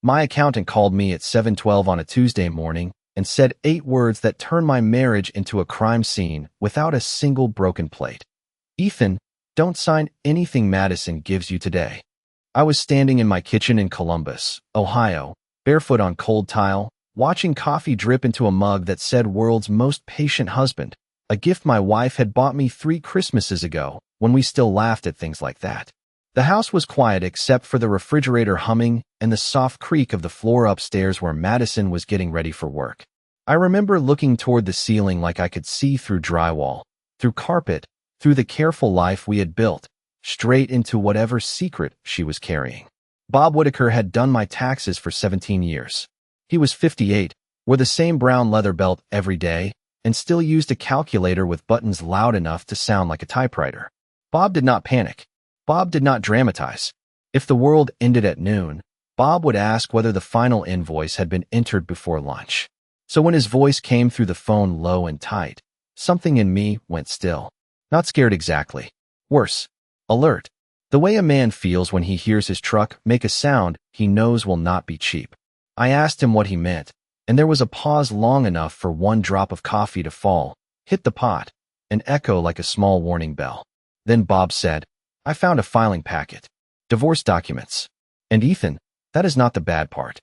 My accountant called me at 7:12 on a Tuesday morning and said 8 words that turned my marriage into a crime scene without a single broken plate. Ethan, don't sign anything Madison gives you today. I was standing in my kitchen in Columbus, Ohio, barefoot on cold tile, watching coffee drip into a mug that said "World's Most Patient Husband," a gift my wife had bought me 3 Christmases ago when we still laughed at things like that. The house was quiet except for the refrigerator humming and the soft creak of the floor upstairs where Madison was getting ready for work. I remember looking toward the ceiling like I could see through drywall, through carpet, through the careful life we had built, straight into whatever secret she was carrying. Bob Whitaker had done my taxes for 17 years. He was 58, wore the same brown leather belt every day, and still used a calculator with buttons loud enough to sound like a typewriter. Bob did not panic. Bob did not dramatize. If the world ended at noon, Bob would ask whether the final invoice had been entered before lunch. So when his voice came through the phone low and tight, something in me went still. Not scared exactly. Worse, alert. The way a man feels when he hears his truck make a sound he knows will not be cheap. I asked him what he meant, and there was a pause long enough for one drop of coffee to fall, hit the pot, and echo like a small warning bell. Then Bob said, "I found a filing packet. Divorce documents. And Ethan, that is not the bad part."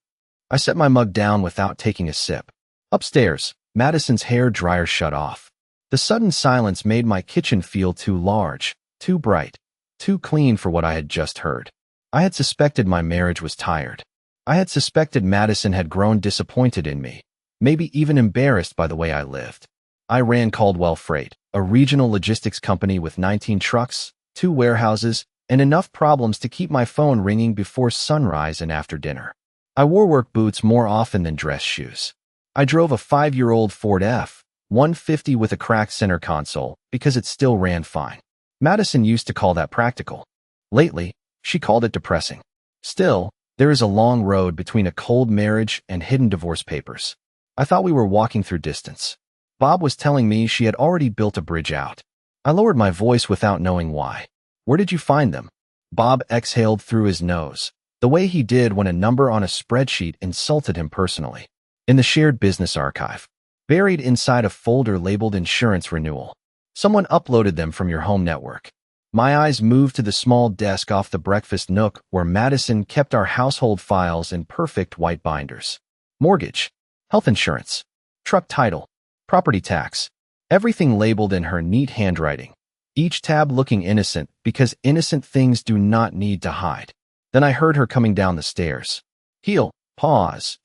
I set my mug down without taking a sip. Upstairs, Madison's hair dryer shut off. The sudden silence made my kitchen feel too large, too bright, too clean for what I had just heard. I had suspected my marriage was tired. I had suspected Madison had grown disappointed in me, maybe even embarrassed by the way I lived. I ran Caldwell Freight, a regional logistics company with 19 trucks, 2 warehouses, and enough problems to keep my phone ringing before sunrise and after dinner. I wore work boots more often than dress shoes. I drove a 5-year-old Ford F-150 with a cracked center console because it still ran fine. Madison used to call that practical. Lately, she called it depressing. Still, there is a long road between a cold marriage and hidden divorce papers. I thought we were walking through distance. Bob was telling me she had already built a bridge out. I lowered my voice without knowing why. "Where did you find them?" Bob exhaled through his nose, the way he did when a number on a spreadsheet insulted him personally. "In the shared business archive. Buried inside a folder labeled insurance renewal. Someone uploaded them from your home network." My eyes moved to the small desk off the breakfast nook where Madison kept our household files in perfect white binders. Mortgage, health insurance, truck title, property tax, everything labeled in her neat handwriting, each tab looking innocent because innocent things do not need to hide. Then I heard her coming down the stairs. Heel, pause.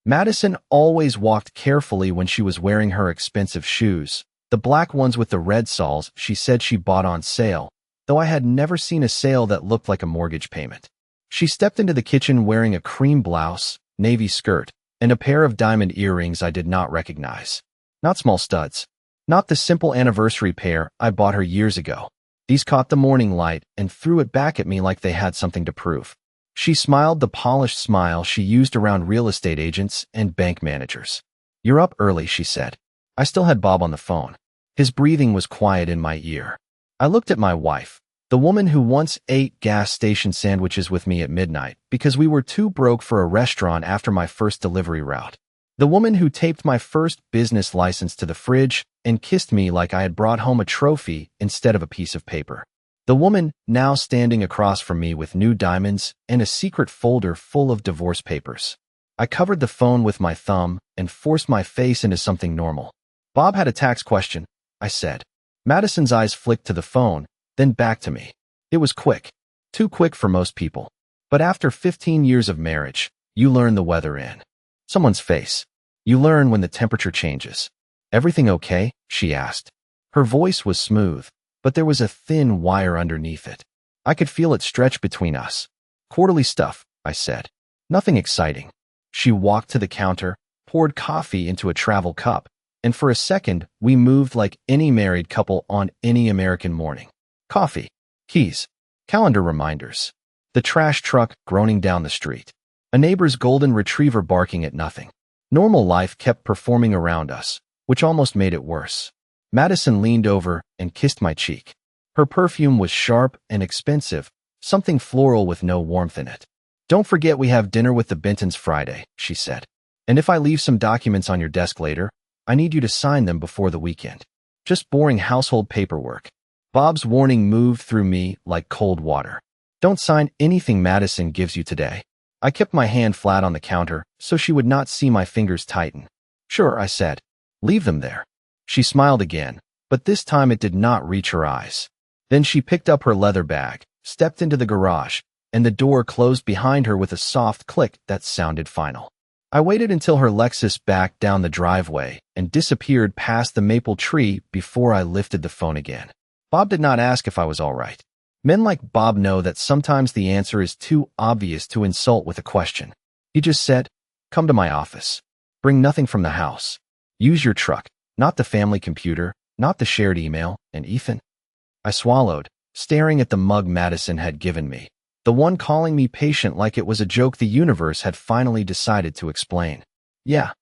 Madison always walked carefully when she was wearing her expensive shoes, the black ones with the red soles she said she bought on sale, though I had never seen a sale that looked like a mortgage payment. She stepped into the kitchen wearing a cream blouse, navy skirt, and a pair of diamond earrings I did not recognize. Not small studs. Not the simple anniversary pair I bought her years ago. These caught the morning light and threw it back at me like they had something to prove. She smiled the polished smile she used around real estate agents and bank managers. "You're up early," she said. I still had Bob on the phone. His breathing was quiet in my ear. I looked at my wife, the woman who once ate gas station sandwiches with me at midnight because we were too broke for a restaurant after my first delivery route. The woman who taped my first business license to the fridge and kissed me like I had brought home a trophy instead of a piece of paper. The woman now standing across from me with new diamonds and a secret folder full of divorce papers. I covered the phone with my thumb and forced my face into something normal. "Bob had a tax question," I said. Madison's eyes flicked to the phone, then back to me. It was quick. Too quick for most people. But after 15 years of marriage, you learn the weather in someone's face. You learn when the temperature changes. "Everything okay?" she asked. Her voice was smooth, but there was a thin wire underneath it. I could feel it stretch between us. "Quarterly stuff," I said. "Nothing exciting." She walked to the counter, poured coffee into a travel cup, and for a second, we moved like any married couple on any American morning. Coffee, keys, calendar reminders, the trash truck groaning down the street, a neighbor's golden retriever barking at nothing. Normal life kept performing around us, which almost made it worse. Madison leaned over and kissed my cheek. Her perfume was sharp and expensive, something floral with no warmth in it. Don't forget we have dinner with the Bentons Friday, she said. And if I leave some documents on your desk later, I need you to sign them before the weekend. Just boring household paperwork. Bob's warning moved through me like cold water. Don't sign anything Madison gives you today. I kept my hand flat on the counter so she would not see my fingers tighten. Sure, I said. Leave them there. She smiled again, but this time it did not reach her eyes. Then she picked up her leather bag, stepped into the garage, and the door closed behind her with a soft click that sounded final. I waited until her Lexus backed down the driveway and disappeared past the maple tree before I lifted the phone again. Bob did not ask if I was all right. Men like Bob know that sometimes the answer is too obvious to insult with a question. He just said, "Come to my office. Bring nothing from the house. Use your truck, not the family computer, not the shared email, and Ethan." I swallowed, staring at the mug Madison had given me. The one calling me patient like it was a joke the universe had finally decided to explain. Yeah.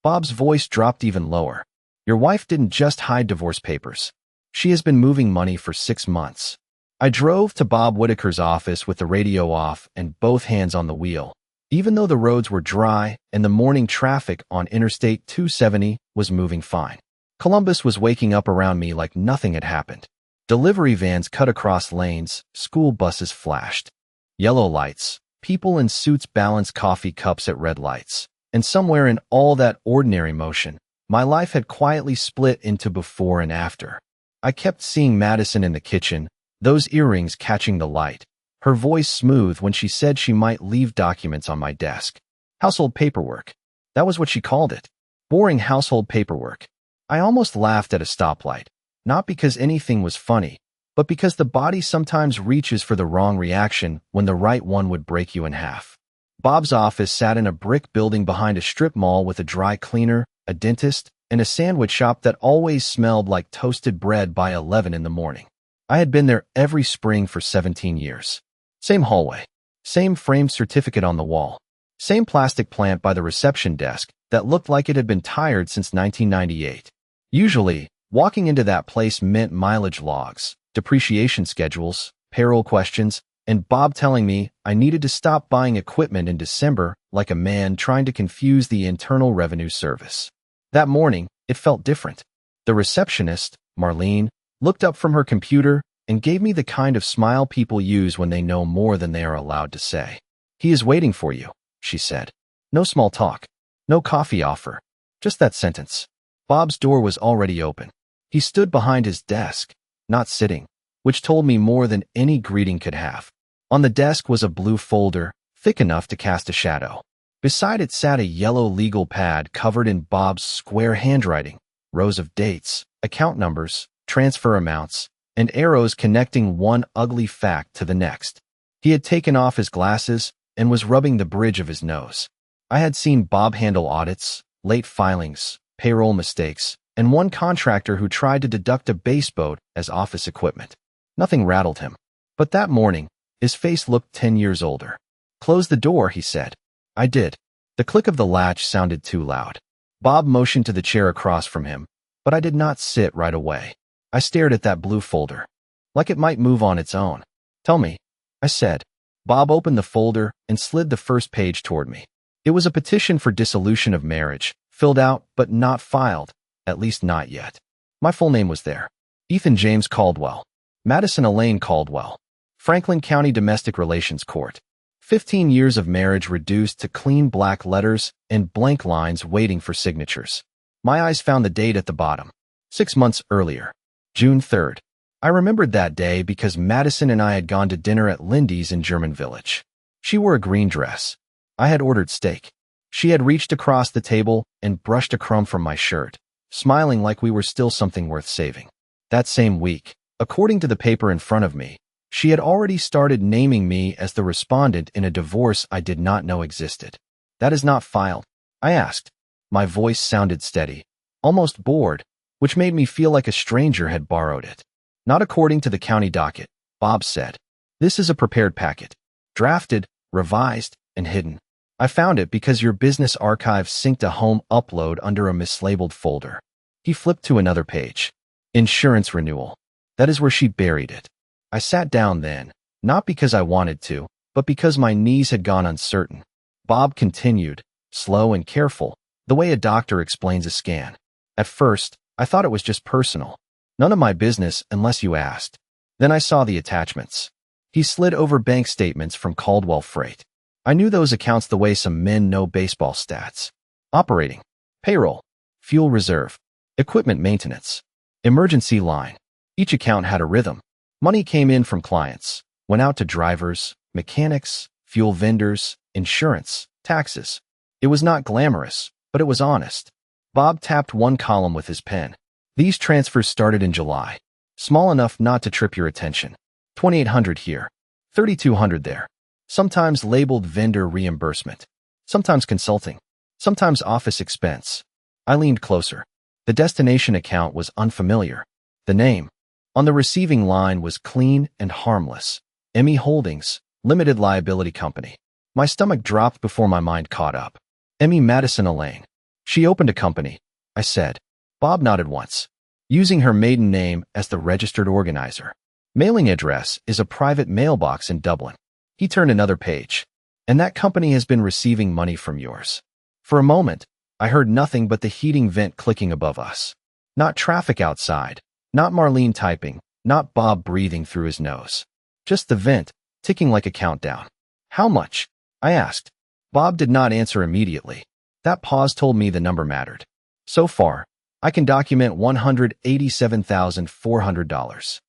Bob's voice dropped even lower. Your wife didn't just hide divorce papers. She has been moving money for 6 months. I drove to Bob Whitaker's office with the radio off and both hands on the wheel. Even though the roads were dry and the morning traffic on Interstate 270 was moving fine. Columbus was waking up around me like nothing had happened. Delivery vans cut across lanes, school buses flashed. Yellow lights, people in suits balanced coffee cups at red lights. And somewhere in all that ordinary motion, my life had quietly split into before and after. I kept seeing Madison in the kitchen, those earrings catching the light, her voice smooth when she said she might leave documents on my desk. Household paperwork. That was what she called it. Boring household paperwork. I almost laughed at a stoplight, not because anything was funny, but because the body sometimes reaches for the wrong reaction when the right one would break you in half. Bob's office sat in a brick building behind a strip mall with a dry cleaner, a dentist, and a sandwich shop that always smelled like toasted bread by 11 in the morning. I had been there every spring for 17 years. Same hallway, same framed certificate on the wall, same plastic plant by the reception desk that looked like it had been tired since 1998. Usually, walking into that place meant mileage logs, depreciation schedules, payroll questions, and Bob telling me I needed to stop buying equipment in December like a man trying to confuse the Internal Revenue Service. That morning, it felt different. The receptionist, Marlene, looked up from her computer and gave me the kind of smile people use when they know more than they are allowed to say. "He is waiting for you," she said. No small talk, no coffee offer, just that sentence. Bob's door was already open. He stood behind his desk, not sitting, which told me more than any greeting could have. On the desk was a blue folder, thick enough to cast a shadow. Beside it sat a yellow legal pad covered in Bob's square handwriting, rows of dates, account numbers, transfer amounts, and arrows connecting one ugly fact to the next. He had taken off his glasses and was rubbing the bridge of his nose. I had seen Bob handle audits, late filings, payroll mistakes, and one contractor who tried to deduct a base boat as office equipment. Nothing rattled him. But that morning, his face looked 10 years older. "Close the door," he said. I did. The click of the latch sounded too loud. Bob motioned to the chair across from him, but I did not sit right away. I stared at that blue folder, like it might move on its own. "Tell me," I said. Bob opened the folder and slid the first page toward me. It was a petition for dissolution of marriage, filled out but not filed, at least not yet. My full name was there. Ethan James Caldwell. Madison Elaine Caldwell. Franklin County Domestic Relations Court. 15 years of marriage reduced to clean black letters and blank lines waiting for signatures. My eyes found the date at the bottom. 6 months earlier. June 3rd. I remembered that day because Madison and I had gone to dinner at Lindy's in German Village. She wore a green dress. I had ordered steak. She had reached across the table and brushed a crumb from my shirt, smiling like we were still something worth saving. That same week, according to the paper in front of me, she had already started naming me as the respondent in a divorce I did not know existed. "That is not filed?" I asked. My voice sounded steady, almost bored, which made me feel like a stranger had borrowed it. "Not according to the county docket," Bob said. "This is a prepared packet, drafted, revised, and hidden. I found it because your business archive synced a home upload under a mislabeled folder." He flipped to another page. "Insurance renewal. That is where she buried it." I sat down then, not because I wanted to, but because my knees had gone uncertain. Bob continued, slow and careful, the way a doctor explains a scan. At first, I thought it was just personal. None of my business unless you asked. Then I saw the attachments. He slid over bank statements from Caldwell Freight. I knew those accounts the way some men know baseball stats. Operating, payroll, fuel reserve, equipment maintenance, emergency line. Each account had a rhythm. Money came in from clients, went out to drivers, mechanics, fuel vendors, insurance, taxes. It was not glamorous, but it was honest. Bob tapped one column with his pen. These transfers started in July. Small enough not to trip your attention. $2,800 here, $3,200 there. Sometimes labeled vendor reimbursement. Sometimes consulting. Sometimes office expense. I leaned closer. The destination account was unfamiliar. The name on the receiving line was clean and harmless. Emmy Holdings, Limited Liability Company. My stomach dropped before my mind caught up. Emmy Madison Elaine. She opened a company, I said. Bob nodded once, using her maiden name as the registered organizer. Mailing address is a private mailbox in Dublin. He turned another page. And that company has been receiving money from yours. For a moment, I heard nothing but the heating vent clicking above us. Not traffic outside, not Marlene typing, not Bob breathing through his nose. Just the vent, ticking like a countdown. How much? I asked. Bob did not answer immediately. That pause told me the number mattered. So far, I can document $187,400.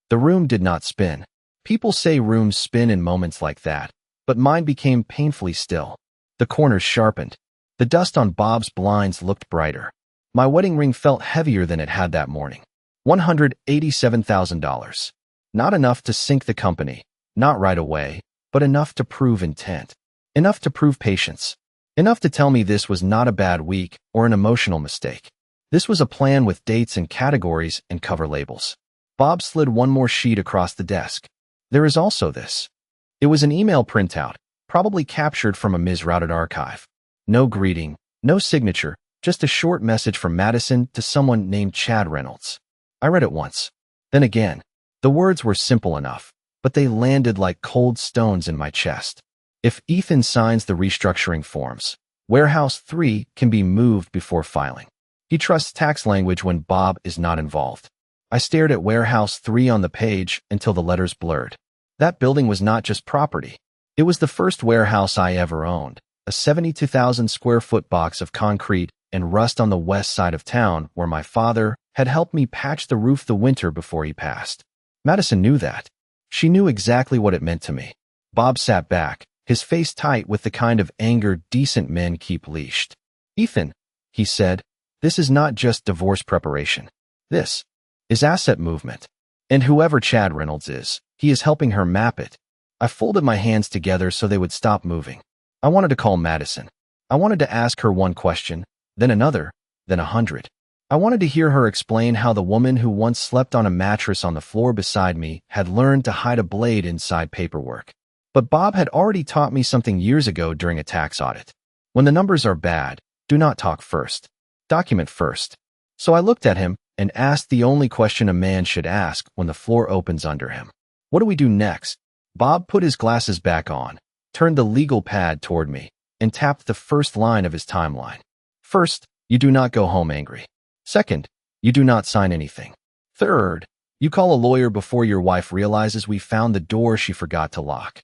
The room did not spin. People say rooms spin in moments like that, but mine became painfully still. The corners sharpened. The dust on Bob's blinds looked brighter. My wedding ring felt heavier than it had that morning. $187,000. Not enough to sink the company, not right away, but enough to prove intent. Enough to prove patience. Enough to tell me this was not a bad week or an emotional mistake. This was a plan with dates and categories and cover labels. Bob slid one more sheet across the desk. There is also this. It was an email printout, probably captured from a misrouted archive. No greeting, no signature, just a short message from Madison to someone named Chad Reynolds. I read it once. Then again. The words were simple enough, but they landed like cold stones in my chest. If Ethan signs the restructuring forms, Warehouse 3 can be moved before filing. He trusts tax language when Bob is not involved. I stared at Warehouse 3 on the page until the letters blurred. That building was not just property. It was the first warehouse I ever owned, a 72,000 square foot box of concrete and rust on the west side of town where my father had helped me patch the roof the winter before he passed. Madison knew that. She knew exactly what it meant to me. Bob sat back, his face tight with the kind of anger decent men keep leashed. Ethan, he said, this is not just divorce preparation. This is asset movement. And whoever Chad Reynolds is, he is helping her map it. I folded my hands together so they would stop moving. I wanted to call Madison. I wanted to ask her one question, then another, then 100. I wanted to hear her explain how the woman who once slept on a mattress on the floor beside me had learned to hide a blade inside paperwork. But Bob had already taught me something years ago during a tax audit. When the numbers are bad, do not talk first. Document first. So I looked at him and asked the only question a man should ask when the floor opens under him. What do we do next? Bob put his glasses back on, turned the legal pad toward me, and tapped the first line of his timeline. First, you do not go home angry. Second, you do not sign anything. Third, you call a lawyer before your wife realizes we found the door she forgot to lock.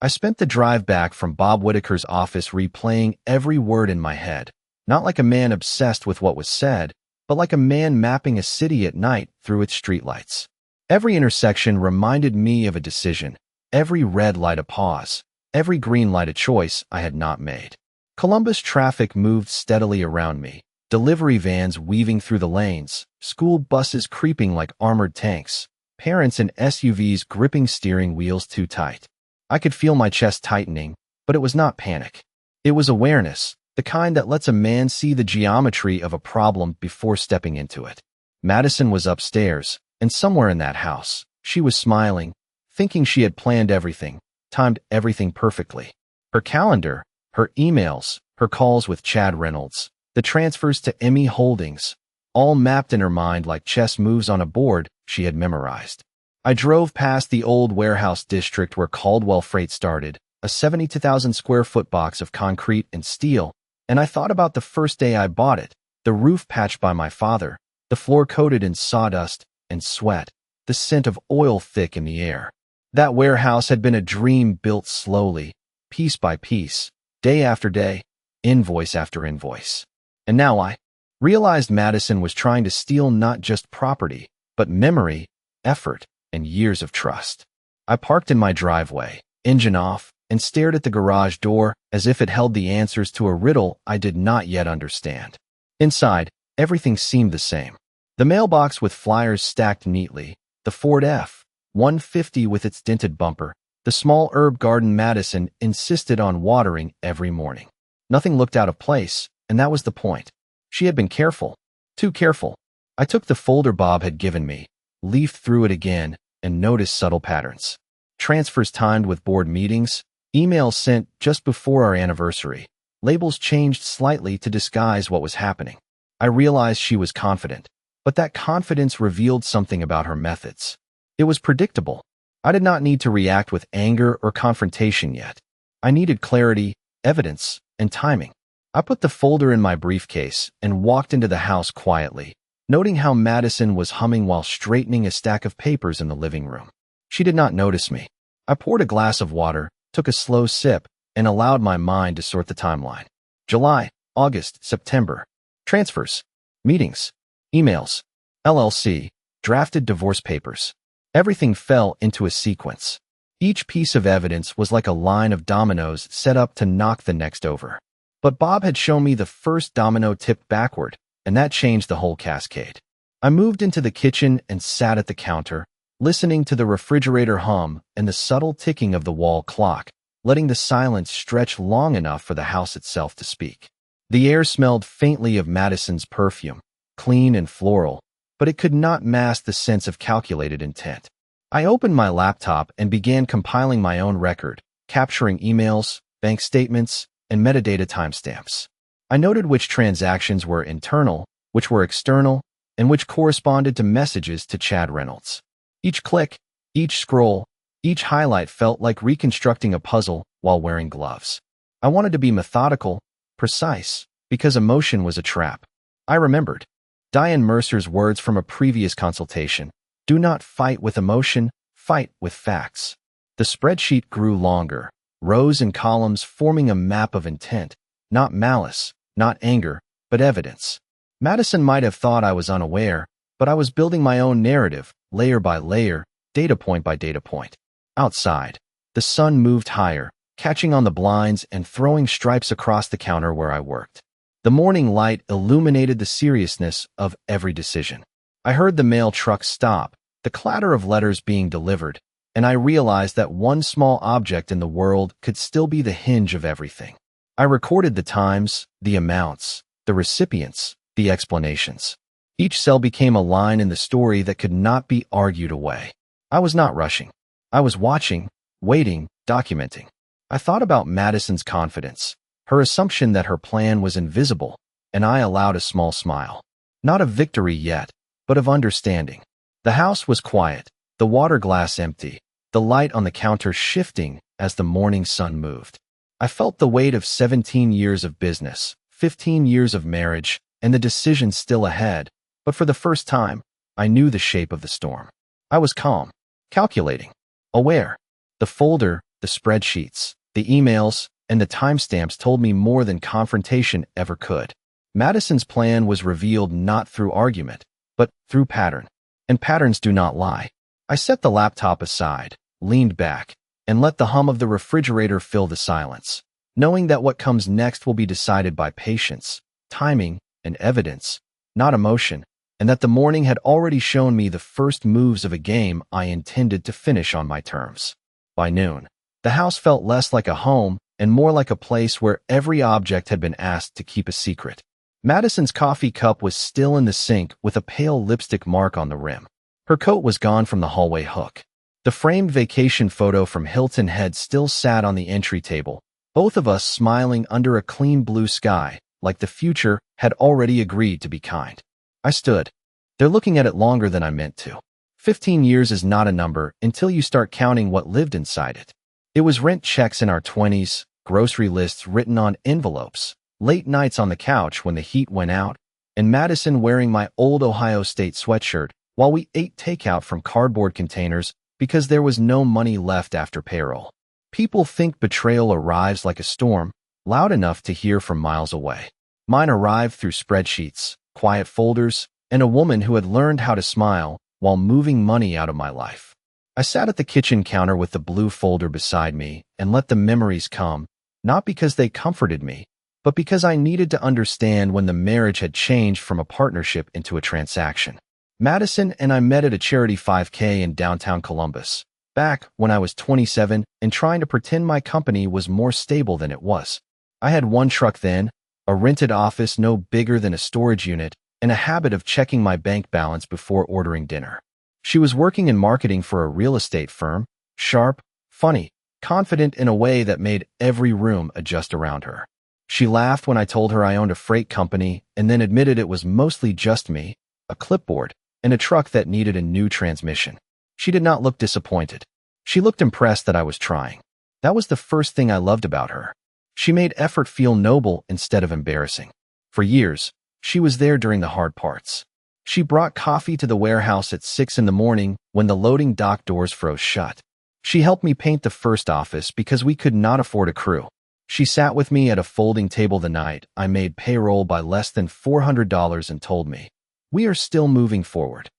I spent the drive back from Bob Whitaker's office replaying every word in my head, not like a man obsessed with what was said, but like a man mapping a city at night through its streetlights. Every intersection reminded me of a decision, every red light a pause, every green light a choice I had not made. Columbus traffic moved steadily around me, delivery vans weaving through the lanes, school buses creeping like armored tanks, parents in SUVs gripping steering wheels too tight. I could feel my chest tightening, but it was not panic. It was awareness, the kind that lets a man see the geometry of a problem before stepping into it. Madison was upstairs, and somewhere in that house, she was smiling, thinking she had planned everything, timed everything perfectly. Her calendar, her emails, her calls with Chad Reynolds, the transfers to Emmy Holdings, all mapped in her mind like chess moves on a board she had memorized. I drove past the old warehouse district where Caldwell Freight started, a 72,000 square foot box of concrete and steel, and I thought about the first day I bought it, the roof patched by my father, the floor coated in sawdust and sweat, the scent of oil thick in the air. That warehouse had been a dream built slowly, piece by piece, day after day, invoice after invoice. And now I realized Madison was trying to steal not just property, but memory, effort, and years of trust. I parked in my driveway, engine off, and stared at the garage door as if it held the answers to a riddle I did not yet understand. Inside, everything seemed the same. The mailbox with flyers stacked neatly, the Ford F-150 with its dinted bumper, the small herb garden Madison insisted on watering every morning. Nothing looked out of place, and that was the point. She had been careful, too careful. I took the folder Bob had given me, leafed through it again, and noticed subtle patterns. Transfers timed with board meetings, emails sent just before our anniversary, labels changed slightly to disguise what was happening. I realized she was confident, but that confidence revealed something about her methods. It was predictable. I did not need to react with anger or confrontation yet. I needed clarity, evidence, and timing. I put the folder in my briefcase and walked into the house quietly, noting how Madison was humming while straightening a stack of papers in the living room. She did not notice me. I poured a glass of water, took a slow sip, and allowed my mind to sort the timeline. July, August, September. Transfers, meetings, emails, LLC, drafted divorce papers. Everything fell into a sequence. Each piece of evidence was like a line of dominoes set up to knock the next over. But Bob had shown me the first domino tipped backward, and that changed the whole cascade. I moved into the kitchen and sat at the counter, listening to the refrigerator hum and the subtle ticking of the wall clock, letting the silence stretch long enough for the house itself to speak. The air smelled faintly of Madison's perfume, clean and floral, but it could not mask the sense of calculated intent. I opened my laptop and began compiling my own record, capturing emails, bank statements, and metadata timestamps. I noted which transactions were internal, which were external, and which corresponded to messages to Chad Reynolds. Each click, each scroll, each highlight felt like reconstructing a puzzle while wearing gloves. I wanted to be methodical, precise, because emotion was a trap. I remembered Diane Mercer's words from a previous consultation. Do not fight with emotion, fight with facts. The spreadsheet grew longer, rows and columns forming a map of intent, not malice, not anger, but evidence. Madison might have thought I was unaware, but I was building my own narrative, layer by layer, data point by data point. Outside, the sun moved higher, catching on the blinds and throwing stripes across the counter where I worked. The morning light illuminated the seriousness of every decision. I heard the mail truck stop, the clatter of letters being delivered, and I realized that one small object in the world could still be the hinge of everything. I recorded the times, the amounts, the recipients, the explanations. Each cell became a line in the story that could not be argued away. I was not rushing. I was watching, waiting, documenting. I thought about Madison's confidence, her assumption that her plan was invisible, and I allowed a small smile. Not of victory yet, but of understanding. The house was quiet, the water glass empty, the light on the counter shifting as the morning sun moved. I felt the weight of 17 years of business, 15 years of marriage, and the decision still ahead, but for the first time, I knew the shape of the storm. I was calm, calculating, aware. The folder, the spreadsheets, the emails, and the timestamps told me more than confrontation ever could. Madison's plan was revealed not through argument, but through pattern. And patterns do not lie. I set the laptop aside, leaned back, and let the hum of the refrigerator fill the silence, knowing that what comes next will be decided by patience, timing, and evidence, not emotion, and that the morning had already shown me the first moves of a game I intended to finish on my terms. By noon, the house felt less like a home and more like a place where every object had been asked to keep a secret. Madison's coffee cup was still in the sink with a pale lipstick mark on the rim. Her coat was gone from the hallway hook. The framed vacation photo from Hilton Head still sat on the entry table, both of us smiling under a clean blue sky, like the future had already agreed to be kind. I stood there looking at it longer than I meant to. 15 years is not a number until you start counting what lived inside it. It was rent checks in our 20s, grocery lists written on envelopes, late nights on the couch when the heat went out, and Madison wearing my old Ohio State sweatshirt while we ate takeout from cardboard containers because there was no money left after payroll. People think betrayal arrives like a storm, loud enough to hear from miles away. Mine arrived through spreadsheets, quiet folders, and a woman who had learned how to smile while moving money out of my life. I sat at the kitchen counter with the blue folder beside me and let the memories come, not because they comforted me, but because I needed to understand when the marriage had changed from a partnership into a transaction. Madison and I met at a charity 5K in downtown Columbus, back when I was 27 and trying to pretend my company was more stable than it was. I had one truck then, a rented office no bigger than a storage unit, and a habit of checking my bank balance before ordering dinner. She was working in marketing for a real estate firm, sharp, funny, confident in a way that made every room adjust around her. She laughed when I told her I owned a freight company and then admitted it was mostly just me, a clipboard, and a truck that needed a new transmission. She did not look disappointed. She looked impressed that I was trying. That was the first thing I loved about her. She made effort feel noble instead of embarrassing. For years, she was there during the hard parts. She brought coffee to the warehouse at 6 in the morning when the loading dock doors froze shut. She helped me paint the first office because we could not afford a crew. She sat with me at a folding table the night I made payroll by less than $400 and told me, "We are still moving forward."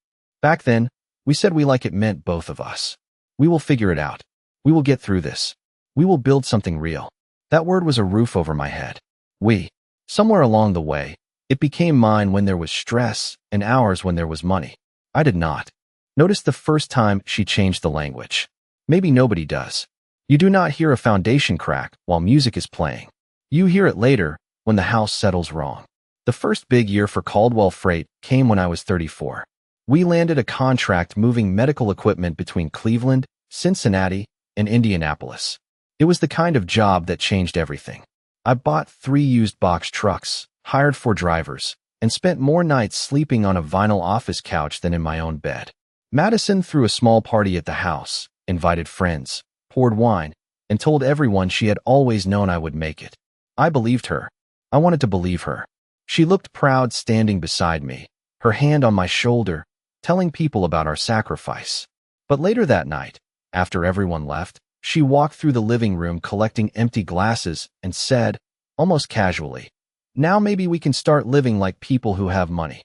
Back then, we said we like it meant both of us. We will figure it out. We will get through this. We will build something real. That word was a roof over my head. We. Somewhere along the way, it became mine when there was stress and ours when there was money. I did not. Notice the first time she changed the language. Maybe nobody does. You do not hear a foundation crack while music is playing. You hear it later when the house settles wrong. The first big year for Caldwell Freight came when I was 34. We landed a contract moving medical equipment between Cleveland, Cincinnati, and Indianapolis. It was the kind of job that changed everything. I bought 3 used box trucks, hired 4 drivers, and spent more nights sleeping on a vinyl office couch than in my own bed. Madison threw a small party at the house, invited friends, poured wine, and told everyone she had always known I would make it. I believed her. I wanted to believe her. She looked proud standing beside me, her hand on my shoulder, telling people about our sacrifice. But later that night, after everyone left, she walked through the living room collecting empty glasses and said, almost casually, "Now maybe we can start living like people who have money."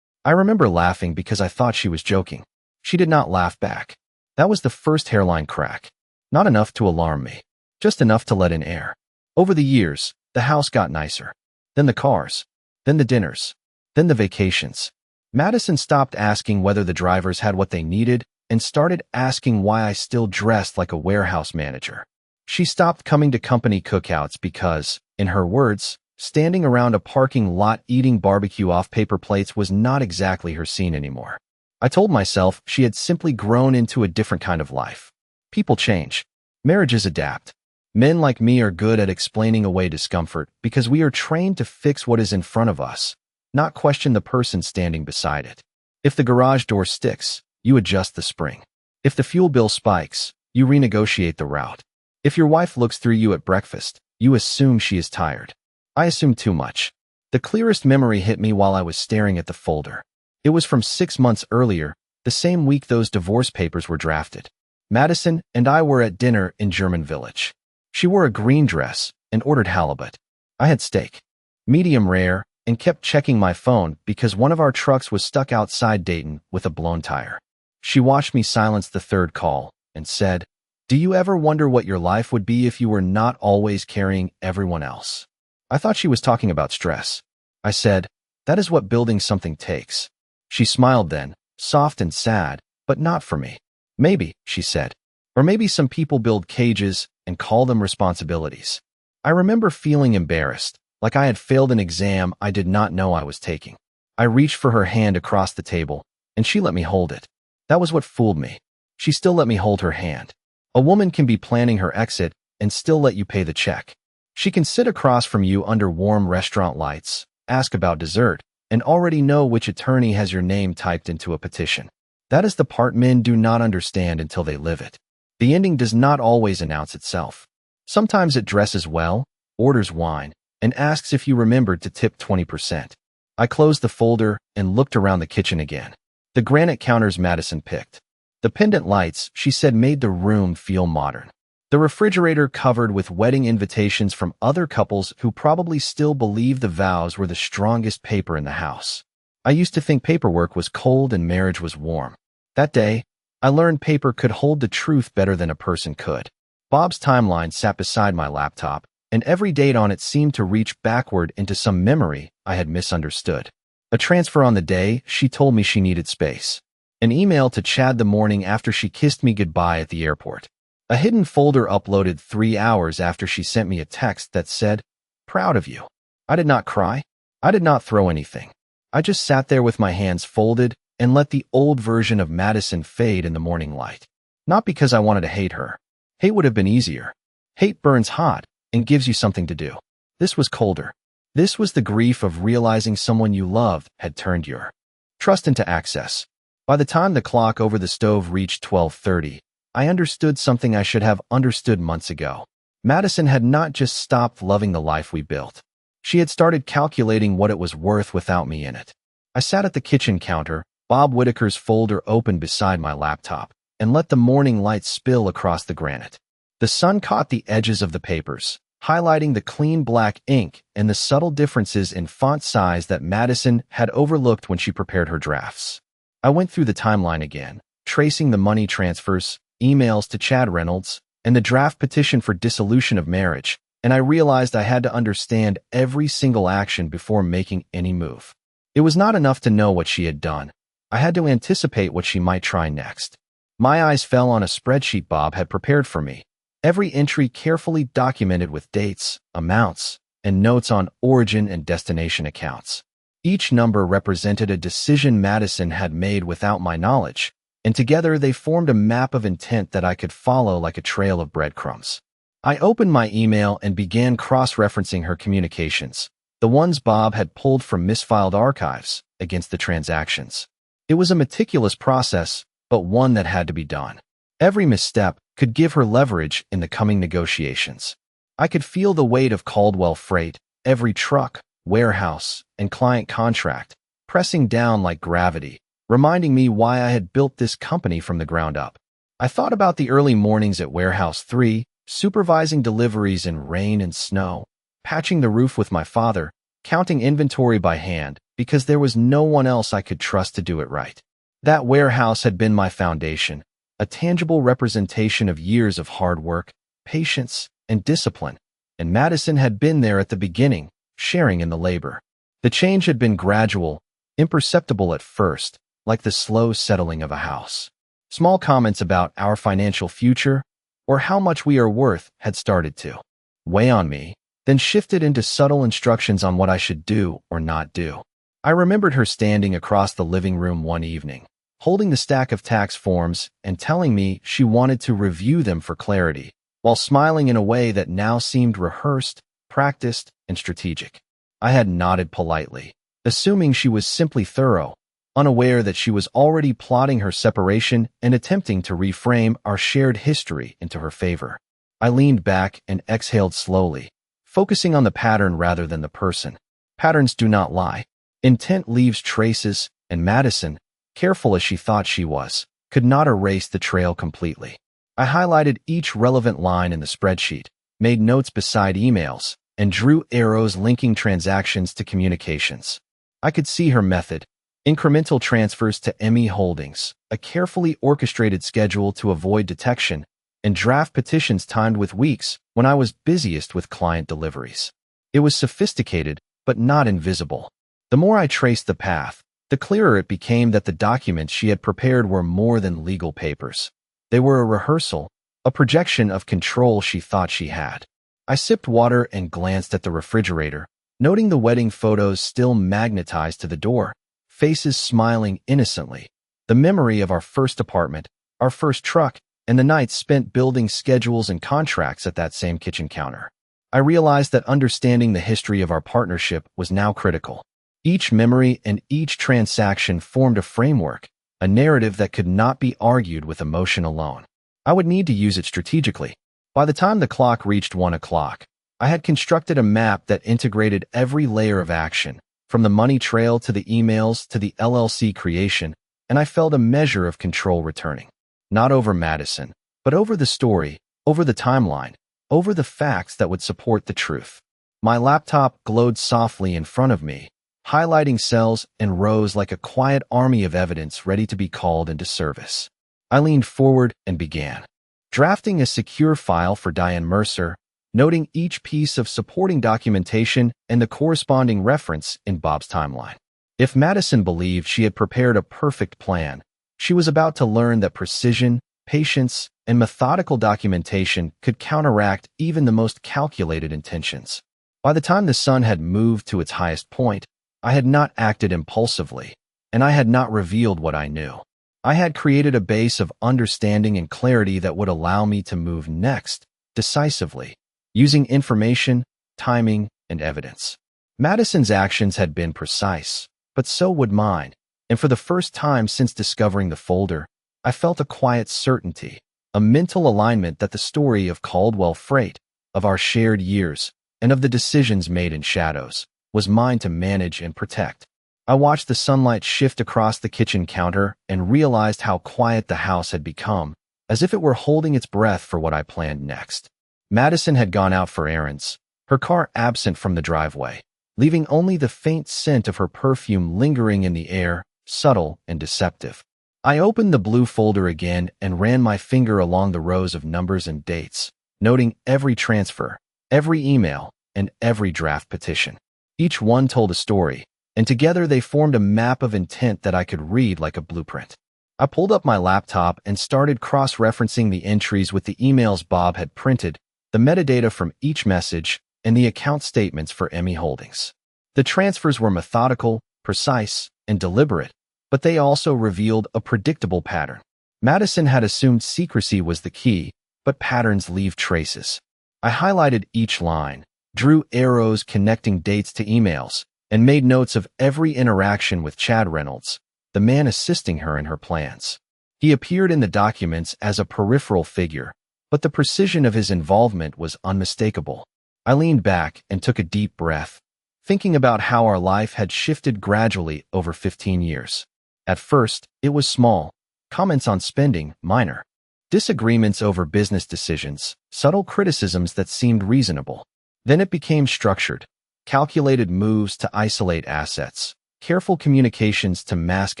I remember laughing because I thought she was joking. She did not laugh back. That was the first hairline crack. Not enough to alarm me, just enough to let in air. Over the years, the house got nicer. Then the cars. Then the dinners. Then the vacations. Madison stopped asking whether the drivers had what they needed and started asking why I still dressed like a warehouse manager. She stopped coming to company cookouts because, in her words, standing around a parking lot eating barbecue off paper plates was not exactly her scene anymore. I told myself she had simply grown into a different kind of life. People change. Marriages adapt. Men like me are good at explaining away discomfort because we are trained to fix what is in front of us, not question the person standing beside it. If the garage door sticks, you adjust the spring. If the fuel bill spikes, you renegotiate the route. If your wife looks through you at breakfast, you assume she is tired. I assumed too much. The clearest memory hit me while I was staring at the folder. It was from 6 months earlier, the same week those divorce papers were drafted. Madison and I were at dinner in German Village. She wore a green dress and ordered halibut. I had steak, medium rare, and kept checking my phone because one of our trucks was stuck outside Dayton with a blown tire. She watched me silence the third call and said, "Do you ever wonder what your life would be if you were not always carrying everyone else?" I thought she was talking about stress. I said, "That is what building something takes." She smiled then, soft and sad, but not for me. "Maybe," she said, "or maybe some people build cages and call them responsibilities." I remember feeling embarrassed, like I had failed an exam I did not know I was taking. I reached for her hand across the table, and she let me hold it. That was what fooled me. She still let me hold her hand. A woman can be planning her exit and still let you pay the check. She can sit across from you under warm restaurant lights, ask about dessert, and already know which attorney has your name typed into a petition. That is the part men do not understand until they live it. The ending does not always announce itself. Sometimes it dresses well, orders wine, and asks if you remembered to tip 20%. I closed the folder and looked around the kitchen again. The granite counters Madison picked. The pendant lights, she said, made the room feel modern. The refrigerator covered with wedding invitations from other couples who probably still believe the vows were the strongest paper in the house. I used to think paperwork was cold and marriage was warm. That day, I learned paper could hold the truth better than a person could. Bob's timeline sat beside my laptop, and every date on it seemed to reach backward into some memory I had misunderstood. A transfer on the day she told me she needed space. An email to Chad the morning after she kissed me goodbye at the airport. A hidden folder uploaded 3 hours after she sent me a text that said, "Proud of you." I did not cry. I did not throw anything. I just sat there with my hands folded and let the old version of Madison fade in the morning light. Not because I wanted to hate her. Hate would have been easier. Hate burns hot and gives you something to do. This was colder. This was the grief of realizing someone you loved had turned your trust into access. By the time the clock over the stove reached 12:30, I understood something I should have understood months ago. Madison had not just stopped loving the life we built. She had started calculating what it was worth without me in it. I sat at the kitchen counter, Bob Whitaker's folder open beside my laptop, and let the morning light spill across the granite. The sun caught the edges of the papers, highlighting the clean black ink and the subtle differences in font size that Madison had overlooked when she prepared her drafts. I went through the timeline again, tracing the money transfers, emails to Chad Reynolds, and the draft petition for dissolution of marriage, and I realized I had to understand every single action before making any move. It was not enough to know what she had done. I had to anticipate what she might try next. My eyes fell on a spreadsheet Bob had prepared for me, every entry carefully documented with dates, amounts, and notes on origin and destination accounts. Each number represented a decision Madison had made without my knowledge, and together they formed a map of intent that I could follow like a trail of breadcrumbs. I opened my email and began cross-referencing her communications, the ones Bob had pulled from misfiled archives, against the transactions. It was a meticulous process, but one that had to be done. Every misstep could give her leverage in the coming negotiations. I could feel the weight of Caldwell Freight, every truck, warehouse, and client contract, pressing down like gravity, reminding me why I had built this company from the ground up. I thought about the early mornings at Warehouse 3, supervising deliveries in rain and snow, patching the roof with my father, counting inventory by hand, because there was no one else I could trust to do it right. That warehouse had been my foundation, a tangible representation of years of hard work, patience, and discipline, and Madison had been there at the beginning, sharing in the labor. The change had been gradual, imperceptible at first, like the slow settling of a house. Small comments about our financial future or how much we are worth had started to weigh on me, then shifted into subtle instructions on what I should do or not do. I remembered her standing across the living room one evening, holding the stack of tax forms and telling me she wanted to review them for clarity, while smiling in a way that now seemed rehearsed, practiced, and strategic. I had nodded politely, assuming she was simply thorough, unaware that she was already plotting her separation and attempting to reframe our shared history into her favor. I leaned back and exhaled slowly, focusing on the pattern rather than the person. Patterns do not lie. Intent leaves traces, and Madison, careful as she thought she was, could not erase the trail completely. I highlighted each relevant line in the spreadsheet, made notes beside emails, and drew arrows linking transactions to communications. I could see her method: incremental transfers to ME Holdings, a carefully orchestrated schedule to avoid detection, and draft petitions timed with weeks when I was busiest with client deliveries. It was sophisticated, but not invisible. The more I traced the path, the clearer it became that the documents she had prepared were more than legal papers. They were a rehearsal, a projection of control she thought she had. I sipped water and glanced at the refrigerator, noting the wedding photos still magnetized to the door, faces smiling innocently, the memory of our first apartment, our first truck, and the nights spent building schedules and contracts at that same kitchen counter. I realized that understanding the history of our partnership was now critical. Each memory and each transaction formed a framework, a narrative that could not be argued with emotion alone. I would need to use it strategically. By the time the clock reached 1 o'clock, I had constructed a map that integrated every layer of action, from the money trail to the emails to the LLC creation, and I felt a measure of control returning. Not over Madison, but over the story, over the timeline, over the facts that would support the truth. My laptop glowed softly in front of me, highlighting cells and rows like a quiet army of evidence ready to be called into service. I leaned forward and began drafting a secure file for Diane Mercer, noting each piece of supporting documentation and the corresponding reference in Bob's timeline. If Madison believed she had prepared a perfect plan, she was about to learn that precision, patience, and methodical documentation could counteract even the most calculated intentions. By the time the sun had moved to its highest point, I had not acted impulsively, and I had not revealed what I knew. I had created a base of understanding and clarity that would allow me to move next, decisively, using information, timing, and evidence. Madison's actions had been precise, but so would mine, and for the first time since discovering the folder, I felt a quiet certainty, a mental alignment that the story of Caldwell Freight, of our shared years, and of the decisions made in shadows, was mine to manage and protect. I watched the sunlight shift across the kitchen counter and realized how quiet the house had become, as if it were holding its breath for what I planned next. Madison had gone out for errands, her car absent from the driveway, leaving only the faint scent of her perfume lingering in the air, subtle and deceptive. I opened the blue folder again and ran my finger along the rows of numbers and dates, noting every transfer, every email, and every draft petition. Each one told a story, and together they formed a map of intent that I could read like a blueprint. I pulled up my laptop and started cross-referencing the entries with the emails Bob had printed, the metadata from each message, and the account statements for Emmy Holdings. The transfers were methodical, precise, and deliberate, but they also revealed a predictable pattern. Madison had assumed secrecy was the key, but patterns leave traces. I highlighted each line, drew arrows connecting dates to emails, and made notes of every interaction with Chad Reynolds, the man assisting her in her plans. He appeared in the documents as a peripheral figure, but the precision of his involvement was unmistakable. I leaned back and took a deep breath, thinking about how our life had shifted gradually over 15 years. At first, it was small, comments on spending, minor. Disagreements over business decisions, subtle criticisms that seemed reasonable. Then it became structured. Calculated moves to isolate assets, careful communications to mask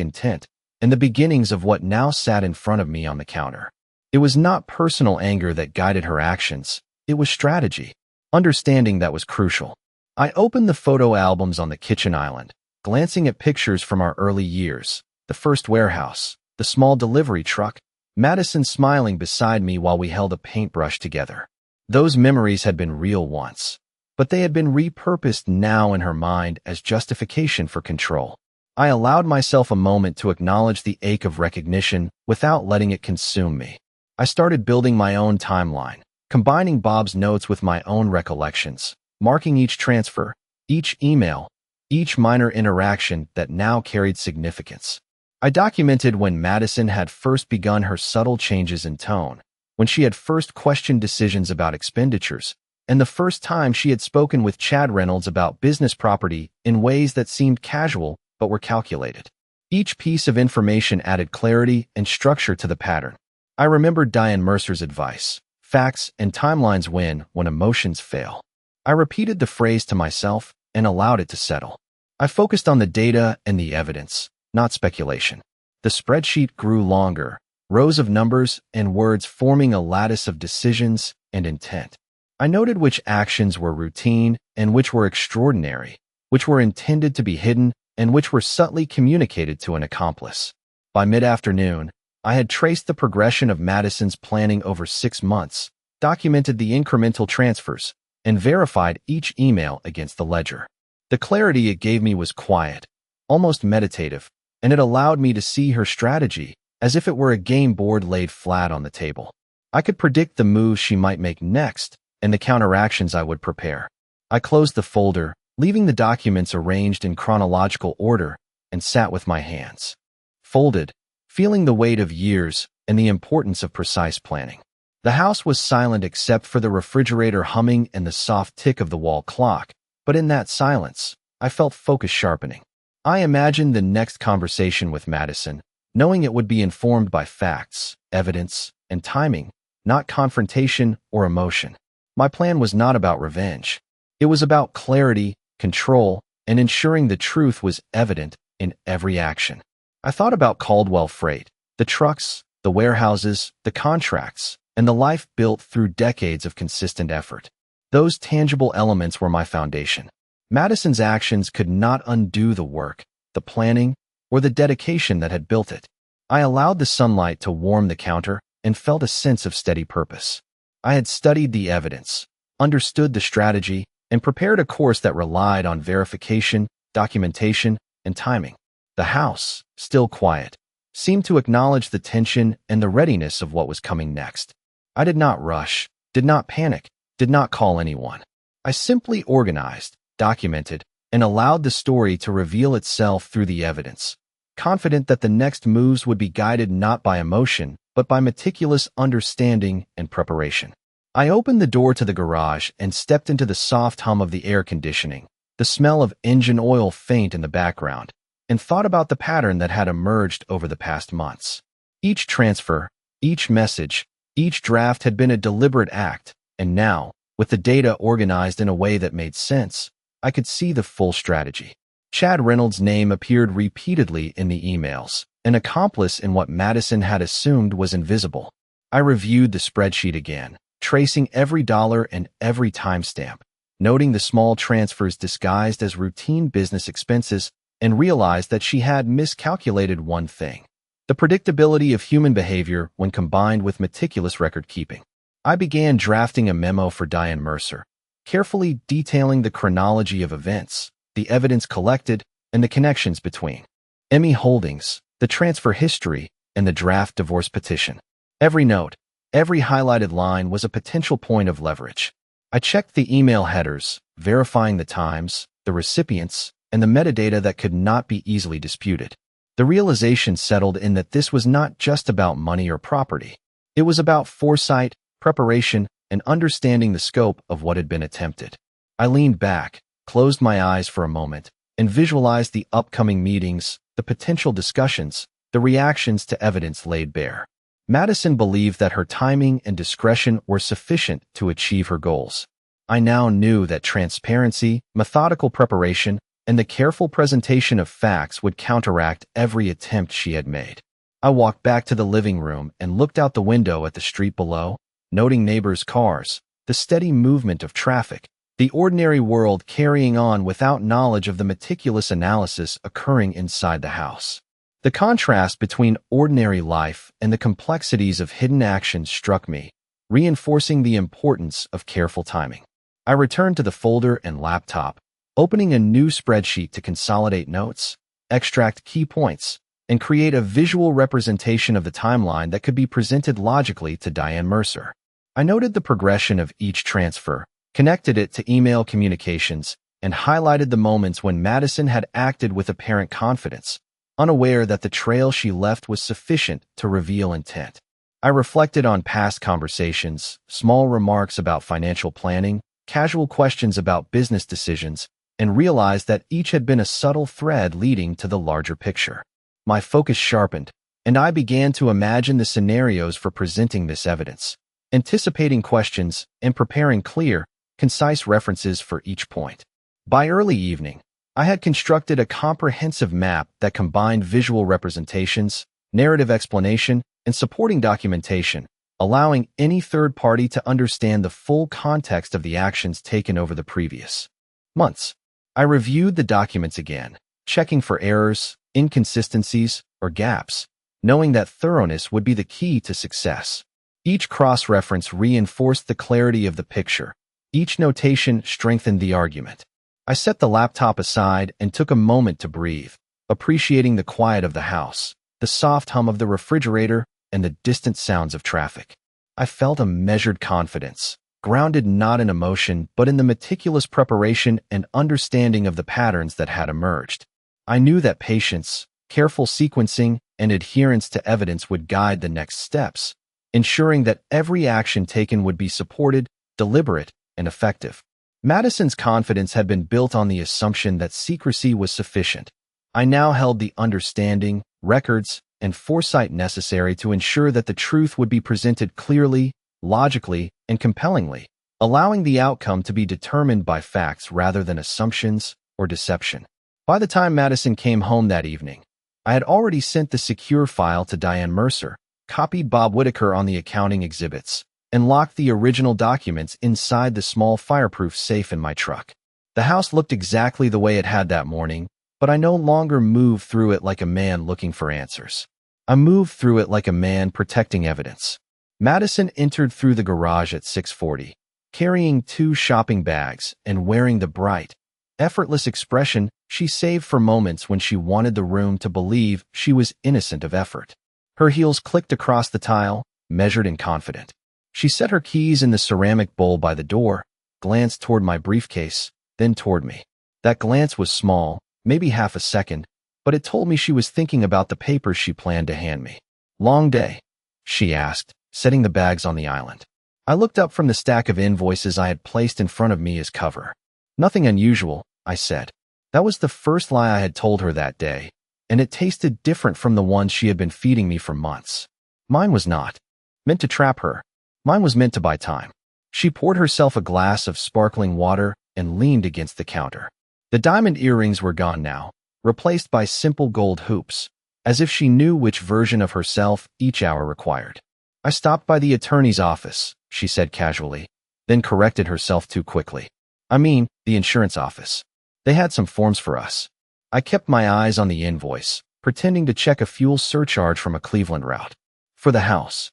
intent, and the beginnings of what now sat in front of me on the counter. It was not personal anger that guided her actions, it was strategy. Understanding that was crucial. I opened the photo albums on the kitchen island, glancing at pictures from our early years, the first warehouse, the small delivery truck, Madison smiling beside me while we held a paintbrush together. Those memories had been real once, but they had been repurposed now in her mind as justification for control. I allowed myself a moment to acknowledge the ache of recognition without letting it consume me. I started building my own timeline, combining Bob's notes with my own recollections, marking each transfer, each email, each minor interaction that now carried significance. I documented when Madison had first begun her subtle changes in tone, when she had first questioned decisions about expenditures, and the first time she had spoken with Chad Reynolds about business property in ways that seemed casual but were calculated. Each piece of information added clarity and structure to the pattern. I remembered Diane Mercer's advice: facts and timelines win when emotions fail. I repeated the phrase to myself and allowed it to settle. I focused on the data and the evidence, not speculation. The spreadsheet grew longer, rows of numbers and words forming a lattice of decisions and intent. I noted which actions were routine and which were extraordinary, which were intended to be hidden and which were subtly communicated to an accomplice. By mid-afternoon, I had traced the progression of Madison's planning over 6 months, documented the incremental transfers, and verified each email against the ledger. The clarity it gave me was quiet, almost meditative, and it allowed me to see her strategy as if it were a game board laid flat on the table. I could predict the moves she might make next and the counteractions I would prepare. I closed the folder, leaving the documents arranged in chronological order, and sat with my hands folded, feeling the weight of years, and the importance of precise planning. The house was silent except for the refrigerator humming and the soft tick of the wall clock, but in that silence, I felt focus sharpening. I imagined the next conversation with Madison, knowing it would be informed by facts, evidence, and timing, not confrontation or emotion. My plan was not about revenge. It was about clarity, control, and ensuring the truth was evident in every action. I thought about Caldwell Freight, the trucks, the warehouses, the contracts, and the life built through decades of consistent effort. Those tangible elements were my foundation. Madison's actions could not undo the work, the planning, or the dedication that had built it. I allowed the sunlight to warm the counter and felt a sense of steady purpose. I had studied the evidence, understood the strategy, and prepared a course that relied on verification, documentation, and timing. The house, still quiet, seemed to acknowledge the tension and the readiness of what was coming next. I did not rush, did not panic, did not call anyone. I simply organized, documented, and allowed the story to reveal itself through the evidence, confident that the next moves would be guided not by emotion, but by meticulous understanding and preparation. I opened the door to the garage and stepped into the soft hum of the air conditioning, the smell of engine oil faint in the background, and thought about the pattern that had emerged over the past months. Each transfer, each message, each draft had been a deliberate act, and now, with the data organized in a way that made sense, I could see the full strategy. Chad Reynolds' name appeared repeatedly in the emails, an accomplice in what Madison had assumed was invisible. I reviewed the spreadsheet again, tracing every dollar and every timestamp, noting the small transfers disguised as routine business expenses, and realized that she had miscalculated one thing: the predictability of human behavior when combined with meticulous record-keeping. I began drafting a memo for Diane Mercer, carefully detailing the chronology of events, the evidence collected, and the connections between Emmy Holdings, the transfer history, and the draft divorce petition. Every note, every highlighted line was a potential point of leverage. I checked the email headers, verifying the times, the recipients, and the metadata that could not be easily disputed. The realization settled in that this was not just about money or property. It was about foresight, preparation, and understanding the scope of what had been attempted. I leaned back, closed my eyes for a moment, and visualized the upcoming meetings, the potential discussions, the reactions to evidence laid bare. Madison believed that her timing and discretion were sufficient to achieve her goals. I now knew that transparency, methodical preparation, and the careful presentation of facts would counteract every attempt she had made. I walked back to the living room and looked out the window at the street below, noting neighbors' cars, the steady movement of traffic, the ordinary world carrying on without knowledge of the meticulous analysis occurring inside the house. The contrast between ordinary life and the complexities of hidden actions struck me, reinforcing the importance of careful timing. I returned to the folder and laptop, opening a new spreadsheet to consolidate notes, extract key points, and create a visual representation of the timeline that could be presented logically to Diane Mercer. I noted the progression of each transfer, connected it to email communications, and highlighted the moments when Madison had acted with apparent confidence, unaware that the trail she left was sufficient to reveal intent. I reflected on past conversations, small remarks about financial planning, casual questions about business decisions, and realized that each had been a subtle thread leading to the larger picture. My focus sharpened, and I began to imagine the scenarios for presenting this evidence, anticipating questions and preparing clear, concise references for each point. By early evening, I had constructed a comprehensive map that combined visual representations, narrative explanation, and supporting documentation, allowing any third party to understand the full context of the actions taken over the previous months. I reviewed the documents again, checking for errors, inconsistencies, or gaps, knowing that thoroughness would be the key to success. Each cross-reference reinforced the clarity of the picture. Each notation strengthened the argument. I set the laptop aside and took a moment to breathe, appreciating the quiet of the house, the soft hum of the refrigerator, and the distant sounds of traffic. I felt a measured confidence, grounded not in emotion but in the meticulous preparation and understanding of the patterns that had emerged. I knew that patience, careful sequencing, and adherence to evidence would guide the next steps, ensuring that every action taken would be supported, deliberate, and effective. Madison's confidence had been built on the assumption that secrecy was sufficient. I now held the understanding, records, and foresight necessary to ensure that the truth would be presented clearly, logically, and compellingly, allowing the outcome to be determined by facts rather than assumptions or deception. By the time Madison came home that evening, I had already sent the secure file to Diane Mercer, copied Bob Whitaker on the accounting exhibits, and locked the original documents inside the small fireproof safe in my truck. The house looked exactly the way it had that morning, but I no longer moved through it like a man looking for answers. I moved through it like a man protecting evidence. Madison entered through the garage at 6:40, carrying 2 shopping bags and wearing the bright, effortless expression she saved for moments when she wanted the room to believe she was innocent of effort. Her heels clicked across the tile, measured and confident. She set her keys in the ceramic bowl by the door, glanced toward my briefcase, then toward me. That glance was small, maybe half a second, but it told me she was thinking about the papers she planned to hand me. "Long day?" she asked, setting the bags on the island. I looked up from the stack of invoices I had placed in front of me as cover. "Nothing unusual," I said. That was the first lie I had told her that day, and it tasted different from the ones she had been feeding me for months. Mine was not meant to trap her. Mine was meant to buy time. She poured herself a glass of sparkling water and leaned against the counter. The diamond earrings were gone now, replaced by simple gold hoops, as if she knew which version of herself each hour required. "I stopped by the attorney's office," she said casually, then corrected herself too quickly. "I mean, the insurance office. They had some forms for us." I kept my eyes on the invoice, pretending to check a fuel surcharge from a Cleveland route. "For the house."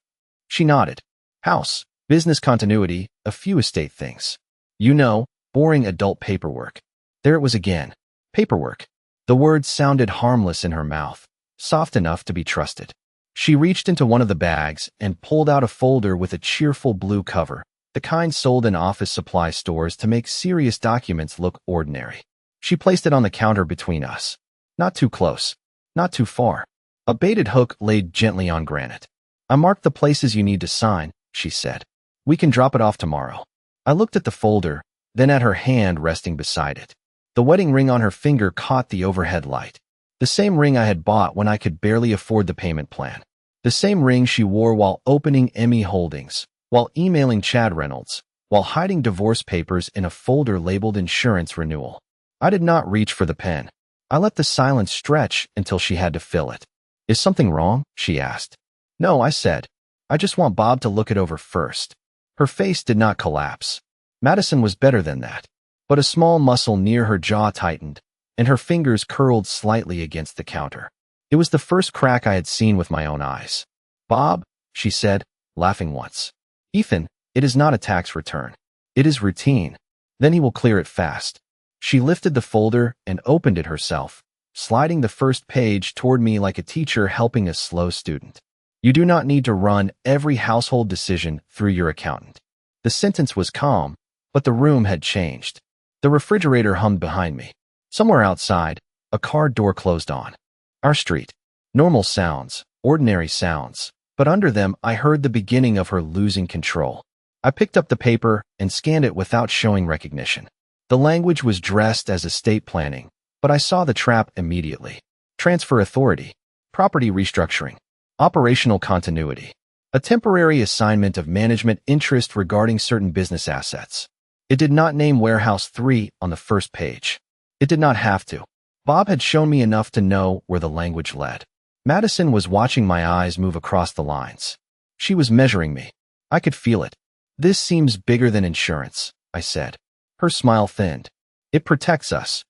She nodded. "House, business continuity, a few estate things. You know, boring adult paperwork." There it was again. Paperwork. The word sounded harmless in her mouth, soft enough to be trusted. She reached into one of the bags and pulled out a folder with a cheerful blue cover, the kind sold in office supply stores to make serious documents look ordinary. She placed it on the counter between us. Not too close. Not too far. A baited hook laid gently on granite. "I marked the places you need to sign," she said. "We can drop it off tomorrow." I looked at the folder, then at her hand resting beside it. The wedding ring on her finger caught the overhead light. The same ring I had bought when I could barely afford the payment plan. The same ring she wore while opening Emmy Holdings, while emailing Chad Reynolds, while hiding divorce papers in a folder labeled insurance renewal. I did not reach for the pen. I let the silence stretch until she had to fill it. "Is something wrong?" she asked. "No," I said. "I just want Bob to look it over first." Her face did not collapse. Madison was better than that. But a small muscle near her jaw tightened, and her fingers curled slightly against the counter. It was the first crack I had seen with my own eyes. "Bob," she said, laughing once. "Ethan, it is not a tax return. It is routine. Then he will clear it fast." She lifted the folder and opened it herself, sliding the first page toward me like a teacher helping a slow student. "You do not need to run every household decision through your accountant." The sentence was calm, but the room had changed. The refrigerator hummed behind me. Somewhere outside, a car door closed on. Our street. Normal sounds, ordinary sounds, but under them I heard the beginning of her losing control. I picked up the paper and scanned it without showing recognition. The language was dressed as estate planning, but I saw the trap immediately. Transfer authority, property restructuring, operational continuity, a temporary assignment of management interest regarding certain business assets. It did not name Warehouse 3 on the first page. It did not have to. Bob had shown me enough to know where the language led. Madison was watching my eyes move across the lines. She was measuring me. I could feel it. "This seems bigger than insurance," I said. Her smile thinned. "It protects us."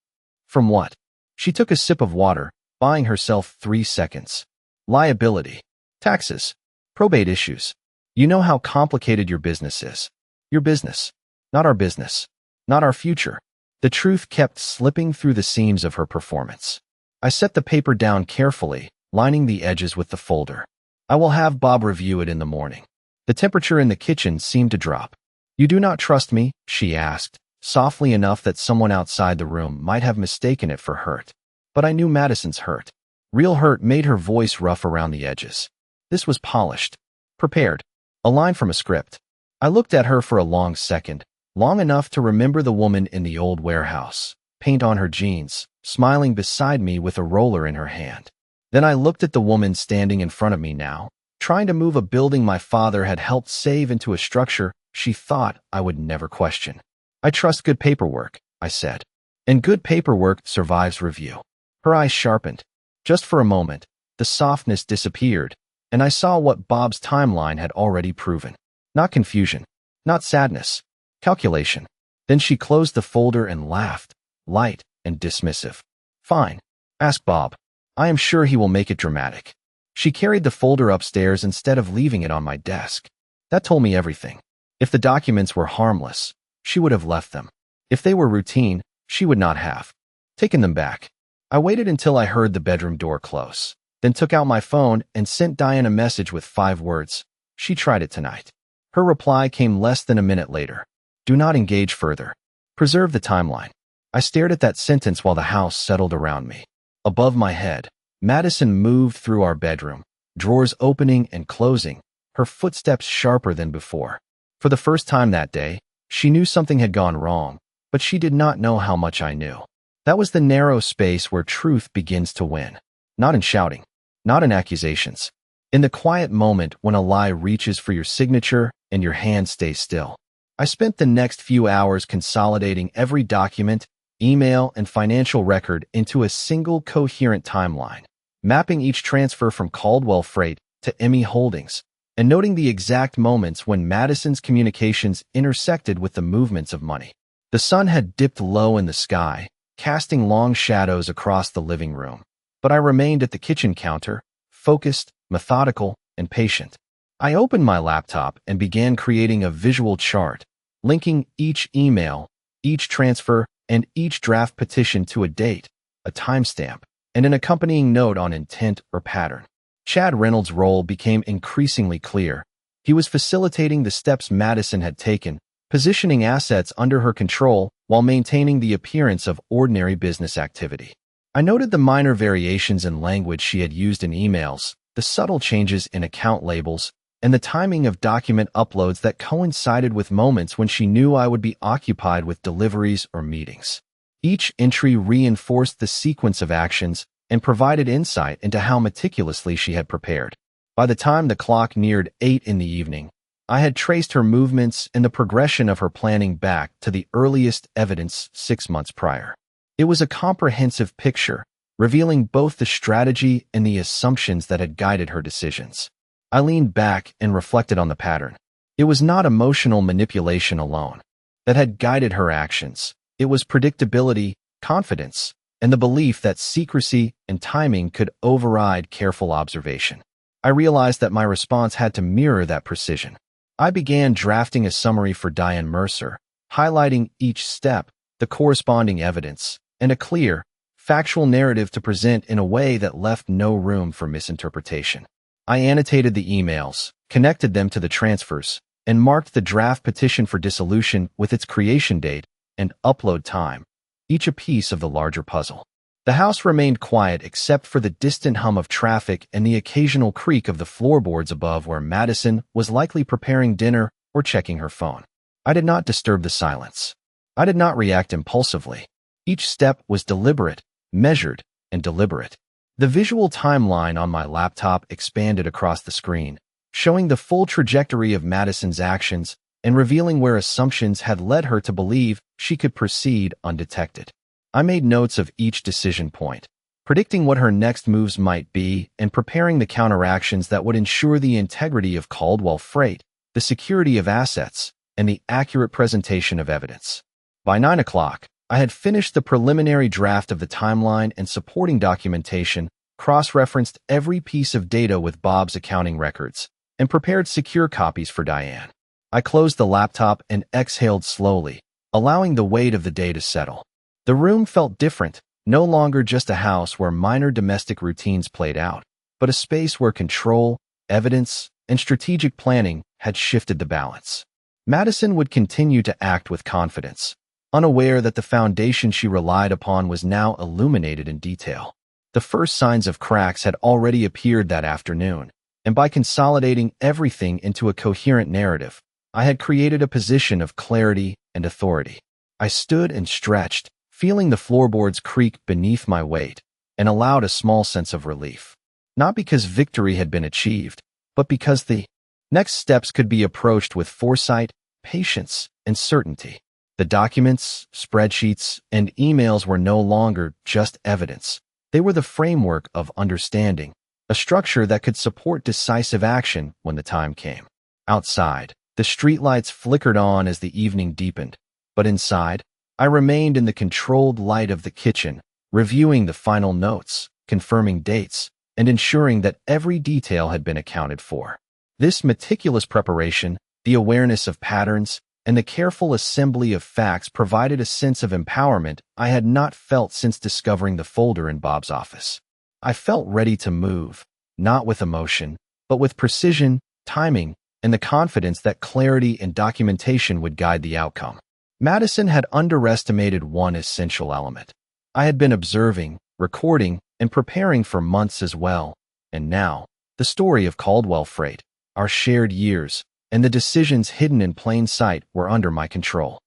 "From what?" She took a sip of water, buying herself 3 seconds. "Liability. Taxes. Probate issues. You know how complicated your business is. Your business. Not our business. Not our future." The truth kept slipping through the seams of her performance. I set the paper down carefully, lining the edges with the folder. "I will have Bob review it in the morning." The temperature in the kitchen seemed to drop. "You do not trust me?" she asked, softly enough that someone outside the room might have mistaken it for hurt. But I knew Madison's hurt. Real hurt made her voice rough around the edges. This was polished, prepared, a line from a script. I looked at her for a long second, long enough to remember the woman in the old warehouse, paint on her jeans, smiling beside me with a roller in her hand. Then I looked at the woman standing in front of me now, trying to move a building my father had helped save into a structure she thought I would never question. I trust good paperwork, I said. And good paperwork survives review. Her eyes sharpened. Just for a moment, the softness disappeared, and I saw what Bob's timeline had already proven. Not confusion, not sadness, calculation. Then she closed the folder and laughed, light and dismissive. Fine. Ask Bob. I am sure he will make it dramatic. She carried the folder upstairs instead of leaving it on my desk. That told me everything. If the documents were harmless, she would have left them. If they were routine, she would not have taken them back. I waited until I heard the bedroom door close, then took out my phone and sent Diane a message with 5 words. She tried it tonight. Her reply came less than a minute later. Do not engage further. Preserve the timeline. I stared at that sentence while the house settled around me. Above my head, Madison moved through our bedroom, drawers opening and closing, her footsteps sharper than before. For the first time that day, she knew something had gone wrong, but she did not know how much I knew. That was the narrow space where truth begins to win. Not in shouting, not in accusations. In the quiet moment when a lie reaches for your signature and your hand stays still. I spent the next few hours consolidating every document, email, and financial record into a single coherent timeline, mapping each transfer from Caldwell Freight to Emmy Holdings, and noting the exact moments when Madison's communications intersected with the movements of money. The sun had dipped low in the sky, casting long shadows across the living room, but I remained at the kitchen counter, focused, methodical, and patient. I opened my laptop and began creating a visual chart, linking each email, each transfer, and each draft petition to a date, a timestamp, and an accompanying note on intent or pattern. Chad Reynolds' role became increasingly clear. He was facilitating the steps Madison had taken, positioning assets under her control while maintaining the appearance of ordinary business activity. I noted the minor variations in language she had used in emails, the subtle changes in account labels, and the timing of document uploads that coincided with moments when she knew I would be occupied with deliveries or meetings. Each entry reinforced the sequence of actions and provided insight into how meticulously she had prepared. By the time the clock neared 8 in the evening, I had traced her movements and the progression of her planning back to the earliest evidence 6 months prior. It was a comprehensive picture, revealing both the strategy and the assumptions that had guided her decisions. I leaned back and reflected on the pattern. It was not emotional manipulation alone that had guided her actions. It was predictability, confidence, and the belief that secrecy and timing could override careful observation. I realized that my response had to mirror that precision. I began drafting a summary for Diane Mercer, highlighting each step, the corresponding evidence, and a clear, factual narrative to present in a way that left no room for misinterpretation. I annotated the emails, connected them to the transfers, and marked the draft petition for dissolution with its creation date and upload time, each a piece of the larger puzzle. The house remained quiet except for the distant hum of traffic and the occasional creak of the floorboards above where Madison was likely preparing dinner or checking her phone. I did not disturb the silence. I did not react impulsively. Each step was deliberate, measured, and deliberate. The visual timeline on my laptop expanded across the screen, showing the full trajectory of Madison's actions and revealing where assumptions had led her to believe she could proceed undetected. I made notes of each decision point, predicting what her next moves might be and preparing the counteractions that would ensure the integrity of Caldwell Freight, the security of assets, and the accurate presentation of evidence. By 9 o'clock, I had finished the preliminary draft of the timeline and supporting documentation, cross-referenced every piece of data with Bob's accounting records, and prepared secure copies for Diane. I closed the laptop and exhaled slowly, allowing the weight of the day to settle. The room felt different, no longer just a house where minor domestic routines played out, but a space where control, evidence, and strategic planning had shifted the balance. Madison would continue to act with confidence, unaware that the foundation she relied upon was now illuminated in detail. The first signs of cracks had already appeared that afternoon, and by consolidating everything into a coherent narrative, I had created a position of clarity and authority. I stood and stretched, feeling the floorboards creak beneath my weight, and allowed a small sense of relief. Not because victory had been achieved, but because the next steps could be approached with foresight, patience, and certainty. The documents, spreadsheets, and emails were no longer just evidence. They were the framework of understanding, a structure that could support decisive action when the time came. Outside, the streetlights flickered on as the evening deepened, but inside, I remained in the controlled light of the kitchen, reviewing the final notes, confirming dates, and ensuring that every detail had been accounted for. This meticulous preparation, the awareness of patterns, and the careful assembly of facts provided a sense of empowerment I had not felt since discovering the folder in Bob's office. I felt ready to move, not with emotion, but with precision, timing, and the confidence that clarity and documentation would guide the outcome. Madison had underestimated one essential element. I had been observing, recording, and preparing for months as well, and now, the story of Caldwell Freight, our shared years, and the decisions hidden in plain sight were under my control.